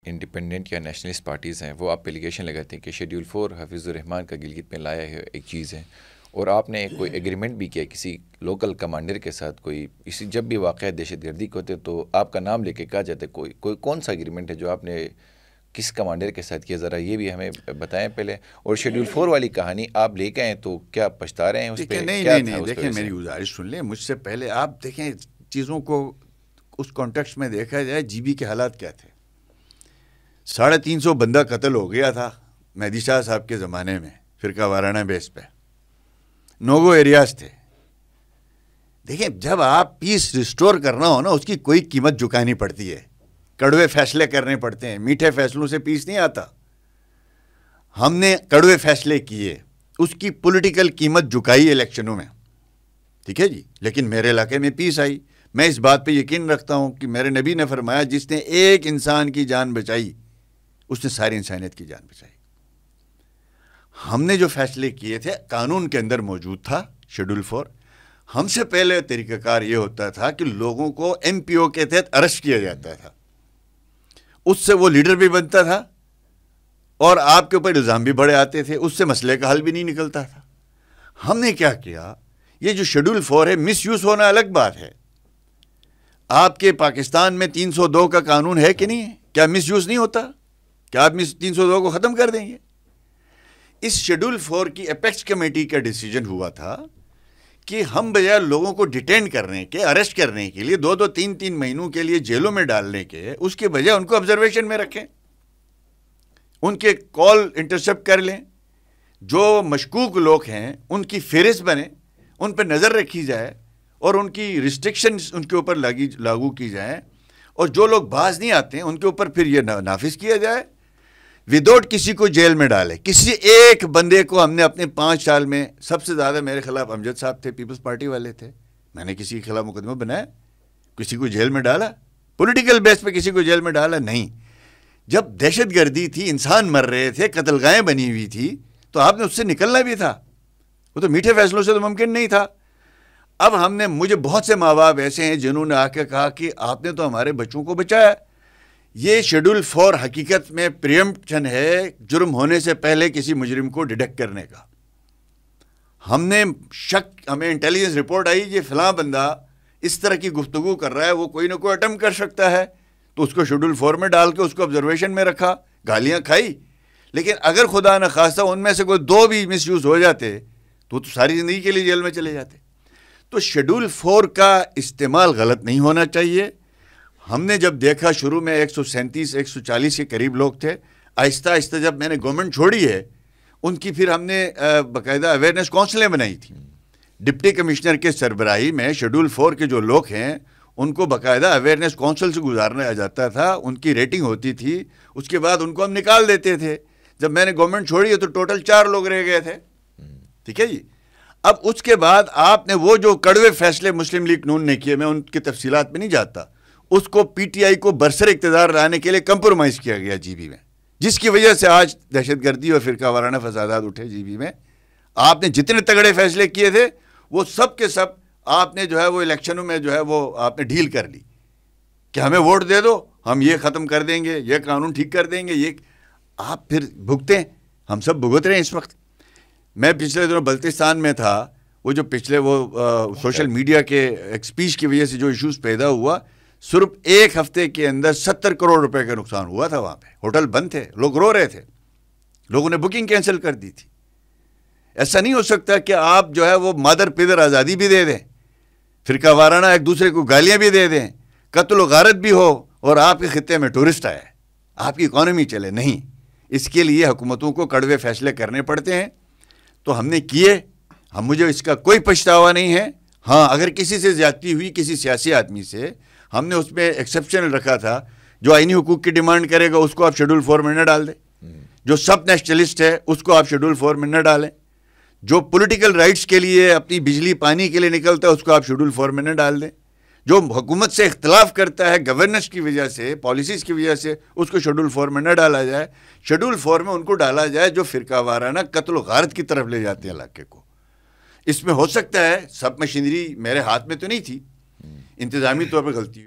Independent یا nationalist parties ہیں وہ آپ پہ ایلیگیشن لگاتے ہیں کہ شیڈول 4 حفیظ الرحمان کا گلگت میں لایا ہے ایک چیز ہے، اور آپ نے کوئی ایگریمنٹ بھی کیا کسی لوکل کمانڈر کے ساتھ، کوئی اسی جب بھی واقعہ دہشت گردی کے ہوتے تو آپ کا نام لے کے کہا جاتا ہے، کوئی کون سا ایگریمنٹ ہے جو آپ نے کس کمانڈر کے ساتھ کیا، ذرا یہ بھی ہمیں بتائیں پہلے. اور شیڈول 4 والی کہانی آپ لے کے آئیں تو کیا پچھتا رہے ہیں اس پہ؟ نہیں دیکھیں، میری گزارش سن لیں مجھ سے پہلے. آپ دیکھیں چیزوں کو اس کانٹیکسٹ میں دیکھا جائے. جی بی کے حالات کیا تھے؟ 350 بندہ قتل ہو گیا تھا مہدی شاہ صاحب کے زمانے میں فرقہ وارانہ بیس پہ. نوگو ایریاز تھے. دیکھیں جب آپ پیس ریسٹور کرنا ہو نا، اس کی کوئی قیمت چکانی پڑتی ہے، کڑوے فیصلے کرنے پڑتے ہیں. میٹھے فیصلوں سے پیس نہیں آتا. ہم نے کڑوے فیصلے کیے، اس کی پولیٹیکل قیمت جھکائی الیکشنوں میں، ٹھیک ہے جی. لیکن میرے علاقے میں پیس آئی. میں اس بات پہ یقین رکھتا ہوں کہ میرے نبی نے فرمایا جس نے ایک انسان کی جان بچائی اس نے ساری انسانیت کی جان بچائی. ہم نے جو فیصلے کیے تھے قانون کے اندر موجود تھا شیڈول 4. ہم سے پہلے طریقہ کار یہ ہوتا تھا کہ لوگوں کو ایم پی او کے تحت اریسٹ کیا جاتا تھا، اس سے وہ لیڈر بھی بنتا تھا اور آپ کے اوپر الزام بھی بڑے آتے تھے، اس سے مسئلے کا حل بھی نہیں نکلتا تھا. ہم نے کیا کیا، یہ جو شیڈول 4 ہے مس یوز ہونا الگ بات ہے. آپ کے پاکستان میں 302 کا قانون ہے کہ نہیں ہے؟ کیا مس یوز نہیں ہوتا؟ کیا آپ 302 کو ختم کر دیں گے؟ اس شیڈول 4 کی اپیکس کمیٹی کا ڈیسیجن ہوا تھا کہ ہم بجائے لوگوں کو ڈیٹین کرنے کے، اریسٹ کرنے کے لیے 2-2 3-3 مہینوں کے لیے جیلوں میں ڈالنے کے، اس کے بجائے ان کو آبزرویشن میں رکھیں، ان کے کال انٹرسپٹ کر لیں. جو مشکوک لوگ ہیں ان کی فہرست بنے، ان پہ نظر رکھی جائے اور ان کی ریسٹرکشنز ان کے اوپر لاگو کی جائیں، اور جو لوگ باز نہیں آتے ہیں ان کے اوپر پھر یہ نافذ کیا جائے وداؤٹ کسی کو جیل میں ڈالے. کسی ایک بندے کو ہم نے اپنے 5 سال میں، سب سے زیادہ میرے خلاف امجد صاحب تھے، پیپلز پارٹی والے تھے، میں نے کسی کے خلاف مقدمہ بنایا؟ کسی کو جیل میں ڈالا؟ پولیٹیکل بیس پہ کسی کو جیل میں ڈالا؟ نہیں. جب دہشت گردی تھی، انسان مر رہے تھے، قتل گاہیں بنی ہوئی تھی، تو آپ نے اس سے نکلنا بھی تھا. وہ تو میٹھے فیصلوں سے تو ممکن نہیں تھا. اب ہم نے، مجھے بہت سے ماں باپ ایسے ہیں جنہوں نے آ کے کہا کہ آپ نے تو ہمارے بچوں کو بچایا. یہ شیڈول 4 حقیقت میں پریمپشن ہے جرم ہونے سے پہلے کسی مجرم کو ڈیٹیکٹ کرنے کا. ہم نے ہمیں انٹیلیجنس رپورٹ آئی یہ فلاں بندہ اس طرح کی گفتگو کر رہا ہے، وہ کوئی نہ کوئی اٹمپٹ کر سکتا ہے، تو اس کو شیڈول 4 میں ڈال کے اس کو آبزرویشن میں رکھا، گالیاں کھائی. لیکن اگر خدا نہ خواستہ ان میں سے کوئی 2 بھی مس یوز ہو جاتے تو ساری زندگی کے لیے جیل میں چلے جاتے. تو شیڈول 4 کا استعمال غلط نہیں ہونا چاہیے. ہم نے جب دیکھا شروع میں 137-140 کے قریب لوگ تھے، آہستہ آہستہ جب میں نے گورنمنٹ چھوڑی ہے ان کی پھر ہم نے باقاعدہ اویئرنیس کونسلیں بنائی تھیں. ڈپٹی کمشنر کے سربراہی میں شیڈول 4 کے جو لوگ ہیں ان کو باقاعدہ اویئرنیس کونسل سے گزارنا جاتا تھا، ان کی ریٹنگ ہوتی تھی، اس کے بعد ان کو ہم نکال دیتے تھے. جب میں نے گورنمنٹ چھوڑی ہے تو ٹوٹل 4 لوگ رہ گئے تھے، ٹھیک ہے جی. اب اس کے بعد آپ نے وہ جو کڑوے فیصلے مسلم لیگ نون نے کیے، میں ان کی تفصیلات میں نہیں جاتا، اس کو پی ٹی آئی کو برسر اقتدار لانے کے لیے کمپرومائز کیا گیا جی بی میں، جس کی وجہ سے آج دہشت گردی اور فرقہ وارانہ فسادات اٹھے جی بی میں. آپ نے جتنے تگڑے فیصلے کیے تھے وہ سب کے سب آپ نے جو ہے وہ الیکشنوں میں جو ہے وہ آپ نے ڈھیل کر لی کہ ہمیں ووٹ دے دو، ہم یہ ختم کر دیں گے، یہ قانون ٹھیک کر دیں گے. یہ آپ پھر بھگتے ہیں، ہم سب بھگت رہے ہیں اس وقت. میں پچھلے دنوں بلتستان میں تھا، وہ جو پچھلے وہ سوشل میڈیا کے ایک سپیچ کی وجہ سے جو ایشوز پیدا ہوا، صرف 1 ہفتے کے اندر 70 کروڑ روپے کا نقصان ہوا تھا. وہاں پہ ہوٹل بند تھے، لوگ رو رہے تھے، لوگوں نے بکنگ کینسل کر دی تھی. ایسا نہیں ہو سکتا کہ آپ جو ہے وہ مادر پدر آزادی بھی دے دیں، فرقہ وارانہ ایک دوسرے کو گالیاں بھی دے دیں، قتل و غارت بھی ہو، اور آپ کے خطے میں ٹورسٹ آئے، آپ کی اکانومی چلے. نہیں، اس کے لیے حکومتوں کو کڑوے فیصلے کرنے پڑتے ہیں. تو ہم نے کیے، مجھے اس کا کوئی پچھتاوا نہیں ہے. ہاں، اگر کسی سے زیادتی ہوئی کسی سیاسی آدمی سے، ہم نے اس میں ایکسیپشن رکھا تھا، جو آئینی حقوق کی ڈیمانڈ کرے گا اس کو آپ شیڈول 4 میں نہ ڈال دیں، جو سب نیشنلسٹ ہے اس کو آپ شیڈول 4 میں نہ ڈالیں، جو پولیٹیکل رائٹس کے لیے اپنی بجلی پانی کے لیے نکلتا ہے اس کو آپ شیڈول 4 میں نہ ڈال دیں، جو حکومت سے اختلاف کرتا ہے گورننس کی وجہ سے، پالیسیز کی وجہ سے، اس کو شیڈول 4 میں نہ ڈالا جائے. شیڈول 4 میں ان کو ڈالا جائے جو فرقہ وارانہ قتل و غارت کی طرف لے جاتے ہیں علاقے کو. اس میں ہو سکتا ہے سب مشینری میرے ہاتھ میں تو نہیں تھی، انتظامی طور پر غلطی